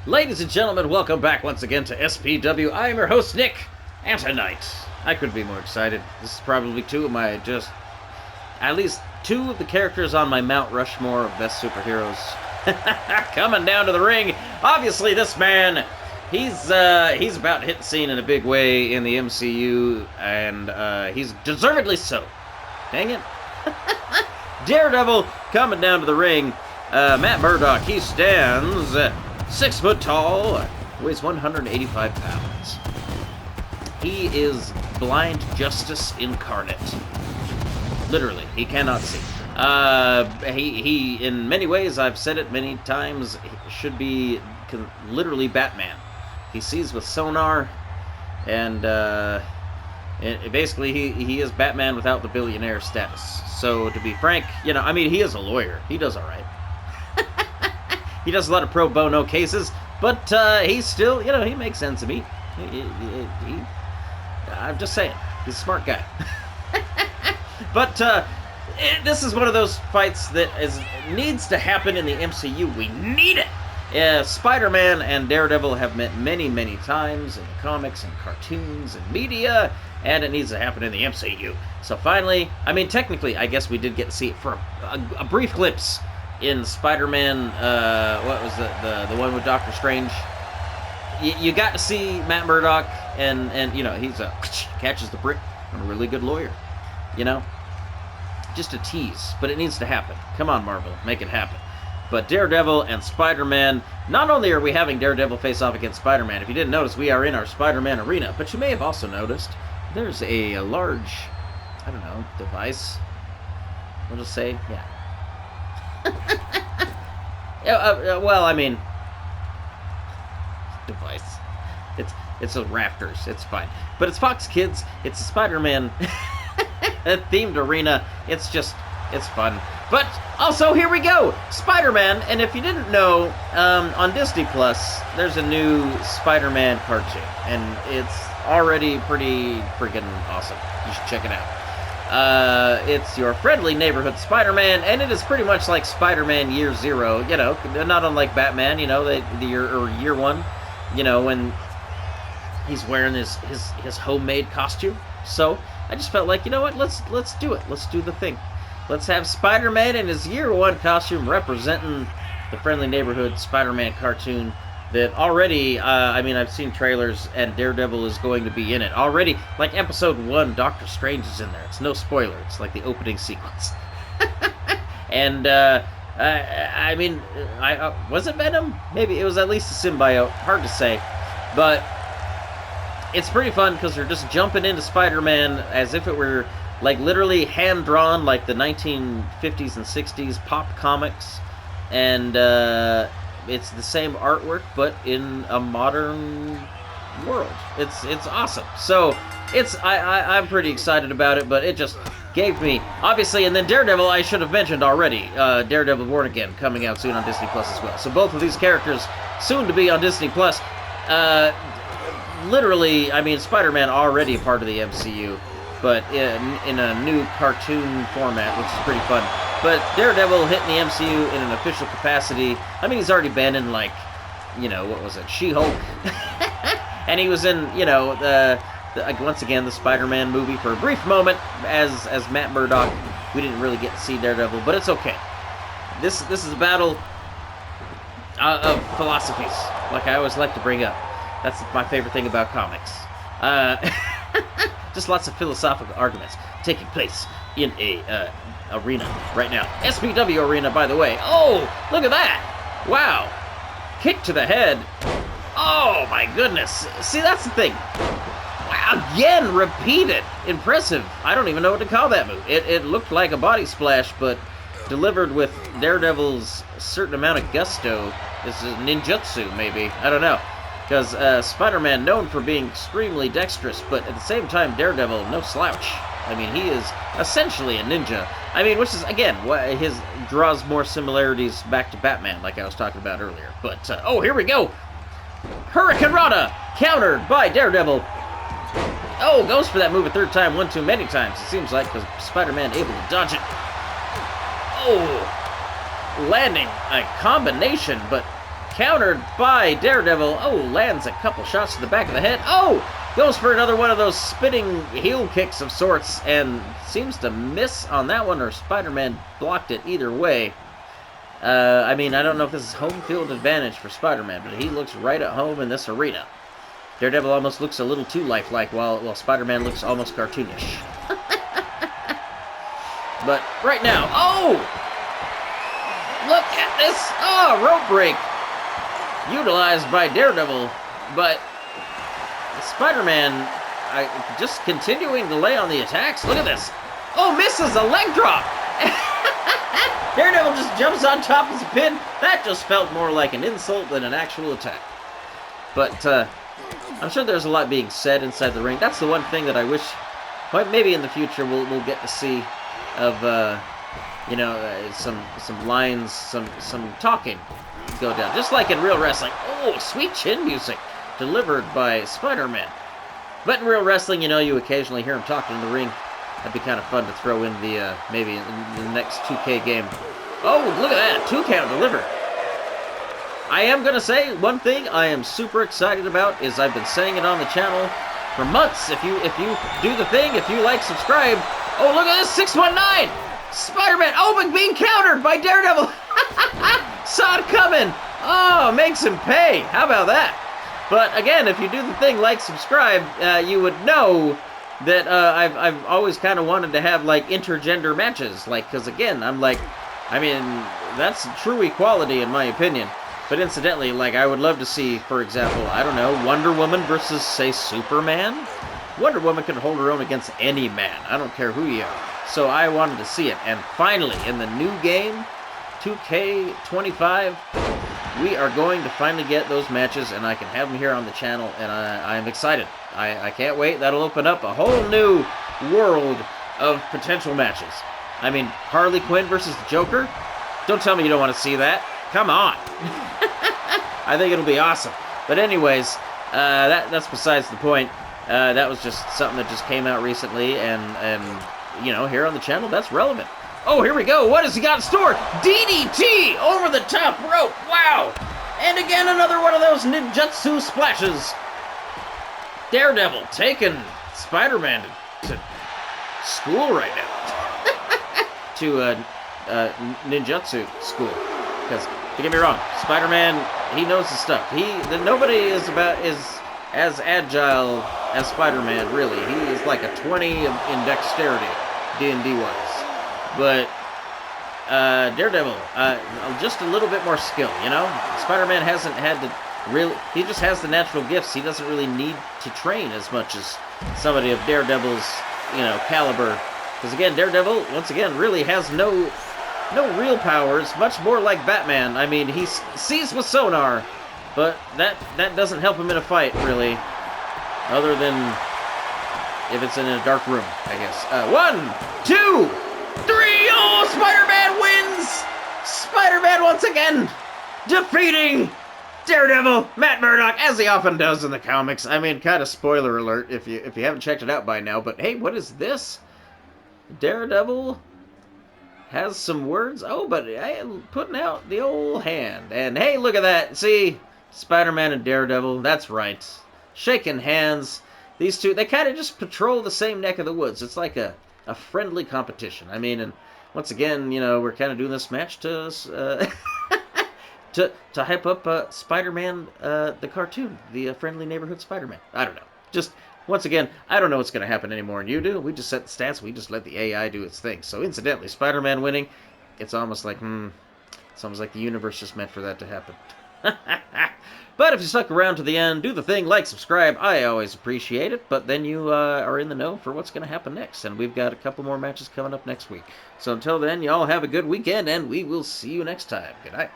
Ladies and gentlemen, welcome back once again to SPW. I am your host, Nick, and tonight, I couldn't be more excited. This is probably at least two of the characters on my Mount Rushmore of best superheroes coming down to the ring. Obviously, this man, he's about to hit the scene in a big way in the MCU, and he's deservedly so. Dang it. Daredevil coming down to the ring. Matt Murdock, he stands 6 foot tall, weighs 185 pounds. He is blind justice incarnate. Literally, he cannot see. He, in many ways, I've said it many times, should be literally Batman. He sees with sonar, and basically he is Batman without the billionaire status. So, to be frank, he is a lawyer. He does all right. He does a lot of pro bono cases, but he's still, he makes sense of me. I'm just saying, he's a smart guy. But this is one of those fights that needs to happen in the MCU. We need it. Spider-Man and Daredevil have met many, many times in the comics and cartoons and media, and it needs to happen in the MCU. So finally, technically, I guess we did get to see it for a brief glimpse in Spider-Man, what was the one with Doctor Strange? You got to see Matt Murdock, and he's catches the brick. I'm a really good lawyer, Just a tease, but it needs to happen. Come on, Marvel, make it happen. But Daredevil and Spider-Man, not only are we having Daredevil face off against Spider-Man, if you didn't notice, we are in our Spider-Man arena, but you may have also noticed there's a large, device. We'll just say, yeah. Device. It's a Raptors. It's fine. But it's Fox Kids. It's a Spider-Man themed arena. It's fun. But also, here we go! Spider-Man, and if you didn't know, on Disney Plus, there's a new Spider-Man cartoon. And it's already pretty freaking awesome. You should check it out. It's your friendly neighborhood Spider-Man, and it is pretty much like Spider-Man Year Zero, not unlike Batman, year one, when he's wearing his homemade costume. So I just felt like, let's do it. Let's do the thing. Let's have Spider-Man in his Year One costume representing the friendly neighborhood Spider-Man cartoon. That already, I've seen trailers, and Daredevil is going to be in it. Already, like Episode 1, Doctor Strange is in there. It's no spoiler. It's like the opening sequence. And, was it Venom? Maybe. It was at least a symbiote. Hard to say. But it's pretty fun, because they're just jumping into Spider-Man as if it were, like, literally hand-drawn, like the 1950s and 60s pop comics. And, it's the same artwork, but in a modern world. It's awesome. So I'm pretty excited about it, but it just gave me, obviously, and then Daredevil I should have mentioned already. Daredevil Born Again coming out soon on Disney Plus as well. So both of these characters soon to be on Disney Plus. Literally, Spider-Man already a part of the MCU, but in a new cartoon format, which is pretty fun. But Daredevil hitting the MCU in an official capacity. He's already been in, like, what was it, She-Hulk? And he was in, once again, the Spider-Man movie for a brief moment as Matt Murdock. We didn't really get to see Daredevil, but it's okay. This is a battle of philosophies, like I always like to bring up. That's my favorite thing about comics. Just lots of philosophical arguments taking place in a arena right now. SPW arena, by the way. Oh, look at that! Wow. Kick to the head. Oh, my goodness. See, that's the thing. Wow, again, repeated. Impressive. I don't even know what to call that move. It looked like a body splash, but delivered with Daredevil's certain amount of gusto. This is ninjutsu, maybe. I don't know. Because Spider-Man, known for being extremely dexterous, but at the same time, Daredevil, no slouch. He is essentially a ninja. Which is, again, his draws more similarities back to Batman, like I was talking about earlier. But, oh, here we go! Hurricane Rana, countered by Daredevil. Oh, goes for that move a third time, one too many times, it seems like, because Spider-Man able to dodge it. Oh, landing a combination, but countered by Daredevil. Oh, lands a couple shots to the back of the head. Oh, goes for another one of those spinning heel kicks of sorts and seems to miss on that one, or Spider-Man blocked it either way. I mean, I don't know if this is home field advantage for Spider-Man, but he looks right at home in this arena. Daredevil almost looks a little too lifelike, while Spider-Man looks almost cartoonish. But right now, oh! Look at this! Oh, rope break! Utilized by Daredevil, but Spider-Man just continuing to lay on the attacks. Look at this! Oh, misses a leg drop! Daredevil just jumps on top of the pin. That just felt more like an insult than an actual attack. But I'm sure there's a lot being said inside the ring. That's the one thing that I wish, maybe in the future we'll get to see of, you know, some lines, some talking go down, just like in real wrestling. Oh, sweet chin music delivered by Spider-Man. But in real wrestling, you know, you occasionally hear him talking in the ring. That'd be kind of fun to throw in the maybe in the next 2K game. Oh, look at that, 2 count delivered. I am gonna say one thing I am super excited about is I've been saying it on the channel for months. If you do the thing, if you like, subscribe. Oh, look at this, 619! Spider-Man, oh, but being countered by Daredevil! Saw it coming! Oh, makes him pay! How about that? But again, if you do the thing, like, subscribe, you would know that I've always kind of wanted to have, like, intergender matches. Like, because again, I mean, that's true equality in my opinion. But incidentally, like, I would love to see, for example, I don't know, Wonder Woman versus, say, Superman? Wonder Woman can hold her own against any man. I don't care who you are. So I wanted to see it. And finally, in the new game, 2K25, we are going to finally get those matches, and I can have them here on the channel, and I'm excited. I can't wait. That'll open up a whole new world of potential matches. I mean, Harley Quinn versus the Joker? Don't tell me you don't want to see that. Come on. I think it'll be awesome. But anyways, that's besides the point. That was just something that just came out recently, and you know, here on the channel, that's relevant. Oh, here we go. What has he got in store? DDT over the top rope. Wow. And again, another one of those ninjutsu splashes. Daredevil taking Spider-Man to school right now. To ninjutsu school. Because, don't get me wrong, Spider-Man, he knows his stuff. Nobody is as agile as Spider-Man, really. He is like a 20 in dexterity, D&D-wise. But Daredevil, just a little bit more skill, you know? Spider-Man hasn't had to really... He just has the natural gifts. He doesn't really need to train as much as somebody of Daredevil's, you know, caliber. Because, again, Daredevil, once again, really has no real powers, much more like Batman. I mean, he sees with sonar, but that doesn't help him in a fight, really. Other than if it's in a dark room, I guess. 1, 2, 3, oh, Spider-Man wins! Spider-Man once again defeating Daredevil, Matt Murdock, as he often does in the comics. I mean, kind of spoiler alert if you haven't checked it out by now, but hey, what is this? Daredevil has some words. Oh, but I am putting out the old hand. And hey, look at that. See? Spider-Man and Daredevil. That's right. Shaking hands. These two, they kind of just patrol the same neck of the woods. It's like a friendly competition. I mean, and once again, you know, we're kind of doing this match to to hype up Spider-Man, the cartoon, the friendly neighborhood Spider-Man. I don't know. Just... Once again, I don't know what's going to happen anymore, and you do. We just set the stats. We just let the AI do its thing. So, incidentally, Spider-Man winning, it's almost like, it's almost like the universe just meant for that to happen. But if you stuck around to the end, do the thing, like, subscribe. I always appreciate it. But then you are in the know for what's going to happen next. And we've got a couple more matches coming up next week. So until then, you all have a good weekend, and we will see you next time. Good night.